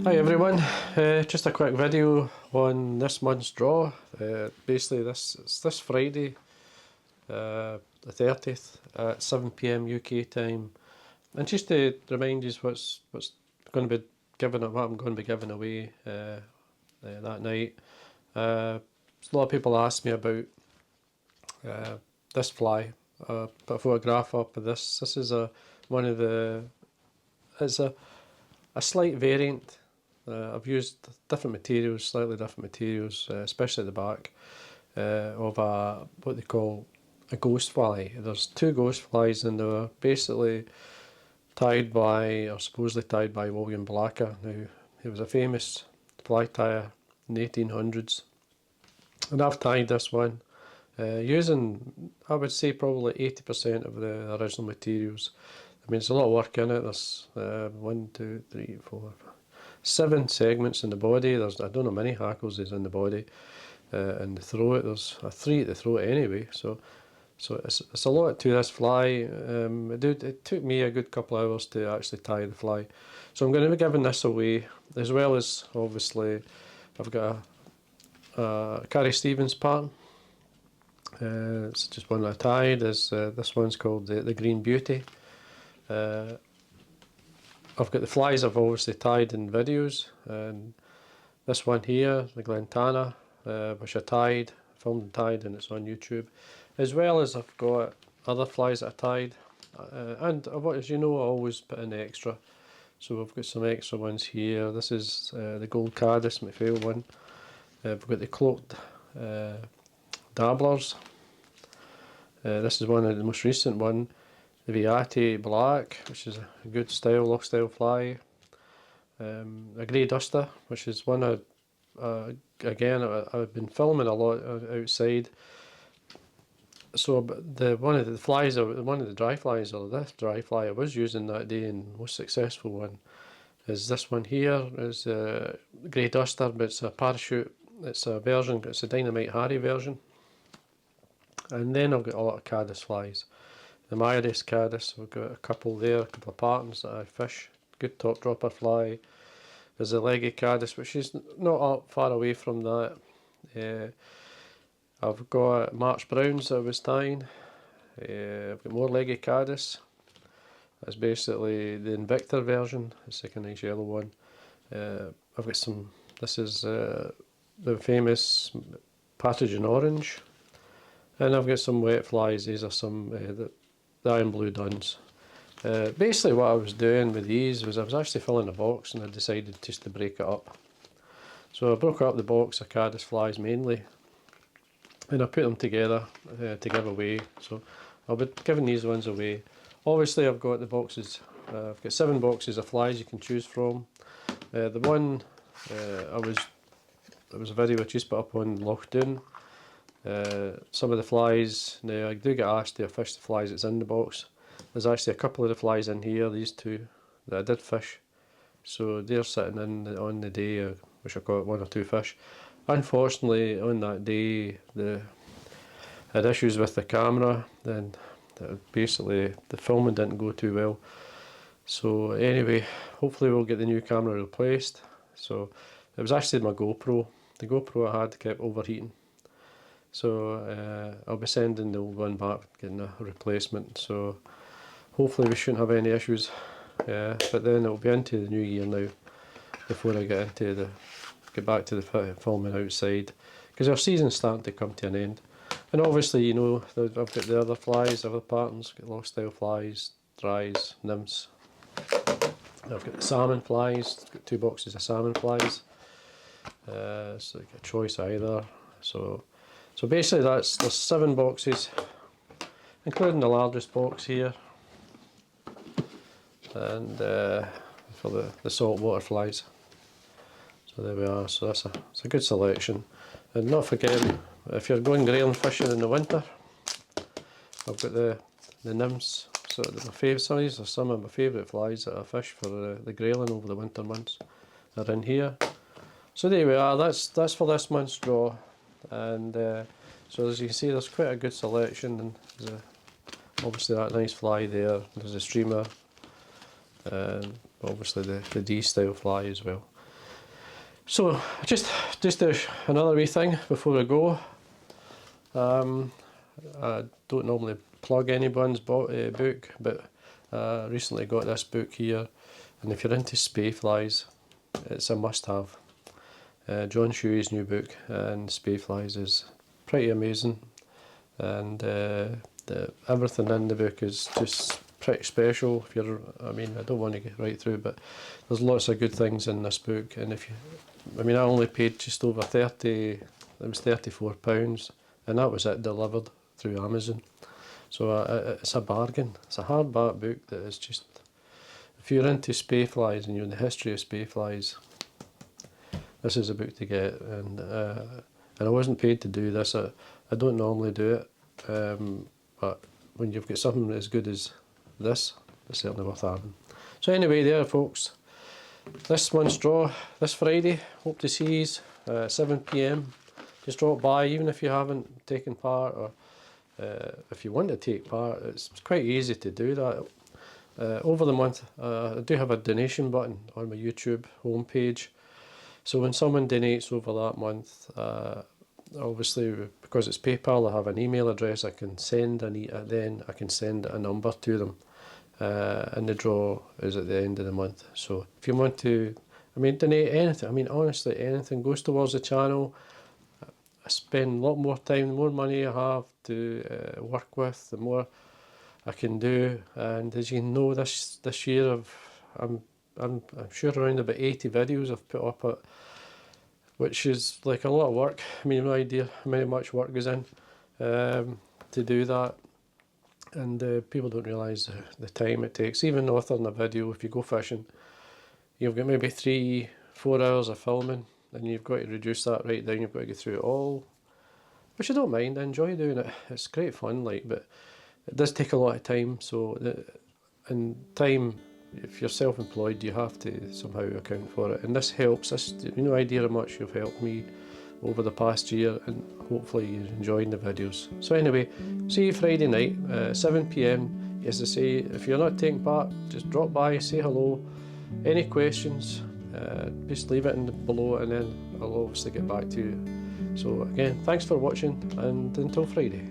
Hi everyone, just a quick video on this month's draw. Basically this Friday, the 30th at 7 PM UK time, and just to remind you what's going to be given, what I'm going to be giving away that night. A lot of people ask me about this fly. Put a photograph up of this. This is it's a slight variant. I've used different materials, slightly different materials, especially at the back, of what they call a ghost fly. There's two ghost flies, and they were basically tied by, or supposedly tied by, William Blacker. Now, he was a famous fly tyer in the 1800s, and I've tied this one using, I would say, probably 80% of the original materials. I mean, there's a lot of work in it. There's 7 segments in the body. There's, I don't know, many hackles is in the body, and the throat. There's 3 at the throat anyway. So it's a lot to this fly. It took me a good couple of hours to actually tie the fly. So I'm going to be giving this away, as well as, obviously, I've got a Carrie Stevens pattern. It's just one I tied. This one's called the Green Beauty. I've got the flies I've obviously tied in videos, and this one here, the Glentana, which I tied, filmed and tied, and it's on YouTube, as well as I've got other flies that I tied, and as you know, I always put in extra, so I've got some extra ones here. This is the Gold Caddis McPhail one. We've got the Cloaked Dabblers. This is one of the most recent one. The Viati Black, which is a good style, lock style fly. A Grey Duster, which is one again, I've been filming a lot outside. So one of the dry flies, or this dry fly I was using that day, and most successful one, is this one here. Is a Grey Duster, but it's a parachute. It's a version, it's a Dynamite Harry version. And then I've got a lot of caddis flies. The Myris caddis, we've got a couple there, a couple of patterns that I fish. Good top dropper fly. There's a leggy caddis, which is not far away from that. I've got March Browns that I was tying. I've got more leggy caddis. That's basically the Invictor version. It's like a nice yellow one. I've got some, this is the famous Pathogen Orange. And I've got some wet flies. These are some the Iron Blue Duns. Basically what I was doing with these was I was actually filling a box, and I decided just to break it up. So I broke up the box of caddis flies mainly, and I put them together to give away. So I'll be giving these ones away. Obviously I've got the boxes, I've got 7 boxes of flies you can choose from. The one there was a video I just put up on Loch Doon. Some of the flies, now I do get asked to fish the flies that's in the box. There's actually a couple of the flies in here, these 2, that I did fish. So they're sitting in on the day, which I caught 1 or 2 fish. Unfortunately, on that day, I had issues with the camera, and basically the filming didn't go too well. So anyway, hopefully we'll get the new camera replaced. So it was actually my GoPro. The GoPro I had kept overheating. So I'll be sending the old one back, getting a replacement. So hopefully we shouldn't have any issues. But then it'll be into the new year now before I get back to the filming outside, because our season's starting to come to an end. And obviously, you know, I've got the other flies, other patterns, got lost style flies, dries, nymphs. I've got the salmon flies, got 2 boxes of salmon flies. So like a choice either. So basically there's 7 boxes, including the largest box here, and for the saltwater flies. So there we are. So it's a good selection. And not forgetting, if you're going grayling fishing in the winter, I've got the nymphs. So some of these are some of my favourite flies that I fish for the grayling over the winter months. They're in here. So there we are, that's for this month's draw, and so as you can see there's quite a good selection, and there's obviously that nice fly there, there's a streamer, and obviously the D style fly as well. So just another wee thing before I go. I don't normally plug anyone's book, but I recently got this book here, and if you're into spey flies, it's a must-have. John Shuey's new book, and spey flies is pretty amazing, and everything in the book is just pretty special. If you're, I mean, I don't want to get right through, but there's lots of good things in this book, and if you, I mean, I only paid just over 30, it was £34, and that was it delivered through Amazon. So it's a bargain. It's a hardback book that is just, if you're into spey flies and you're in the history of spey flies, this is a book to get. And I wasn't paid to do this. I don't normally do it, but when you've got something as good as this, it's certainly worth having. So anyway, there folks, this month's draw this Friday. Hope to see you 7 PM. Just drop by, even if you haven't taken part, or if you want to take part. It's quite easy to do that. Over the month, I do have a donation button on my YouTube homepage. So when someone donates over that month, obviously because it's PayPal, I have an email address I can send, then I can send a number to them, and the draw is at the end of the month. So if you want to, I mean, donate anything. I mean, honestly, anything goes towards the channel. I spend a lot more time, the more money I have to work with, the more I can do. And as you know, this year I'm sure around about 80 videos I've put up, which is like a lot of work. I mean, no idea how much work goes in to do that, and people don't realise the time it takes. Even authoring a video, if you go fishing, you've got maybe 3-4 hours of filming, and you've got to reduce that right down. You've got to go through it all, which I don't mind. I enjoy doing it. It's great fun, like, but it does take a lot of time. So, and time, if you're self-employed, you have to somehow account for it. And this helps. This, you no idea how much you've helped me over the past year, and hopefully you're enjoying the videos. So anyway, see you Friday night, 7 PM. As I say, if you're not taking part, just drop by, say hello. Any questions, just leave it below, and then I'll obviously get back to you. So again, thanks for watching, and until Friday.